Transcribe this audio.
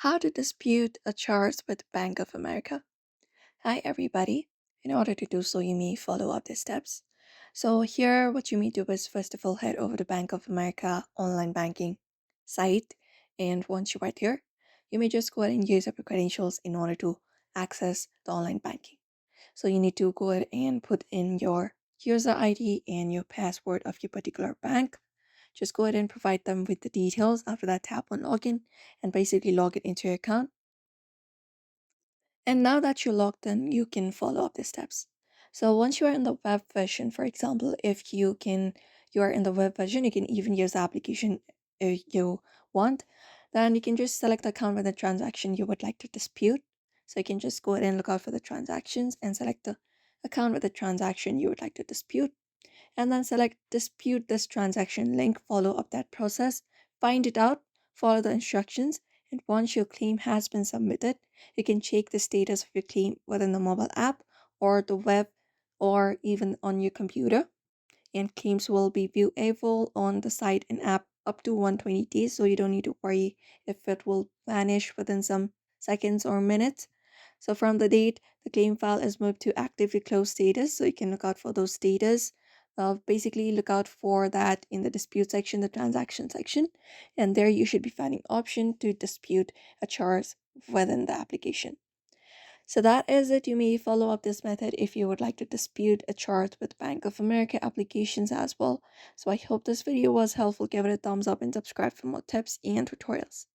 How to dispute a charge with Bank of America. Hi, everybody. In order to do so, you may follow up the steps. So, here, what you may do is first of all head over to Bank of America online banking site. And once you're right here, you may just go ahead and use up your credentials in order to access the online banking. So, you need to go ahead and put in your user ID and your password of your particular bank. Just go ahead and provide them with the details. After that, tap on login and basically log it into your account. And now that you're logged in, you can follow up the steps. So once you are in the web version, for example, if you are in the web version, you can even use the application if you want. Then you can just select the account with the transaction you would like to dispute. So you can just go ahead and look out for the transactions and select the account with the transaction you would like to dispute, and then select dispute this transaction link. Follow up that process, find it out, follow the instructions, and once your claim has been submitted, you can check the status of your claim within the mobile app or the web or even on your computer. And claims will be viewable on the site and app up to 120 days, so you don't need to worry if it will vanish within some seconds or minutes. So from the date the claim file is moved to actively closed status, so you can look out for those status. Basically look out for that in the dispute section, the transaction section, and there you should be finding option to dispute a charge within the application. So that is it. You may follow up this method if you would like to dispute a charge with Bank of America applications as well. So I hope this video was helpful. Give it a thumbs up and subscribe for more tips and tutorials.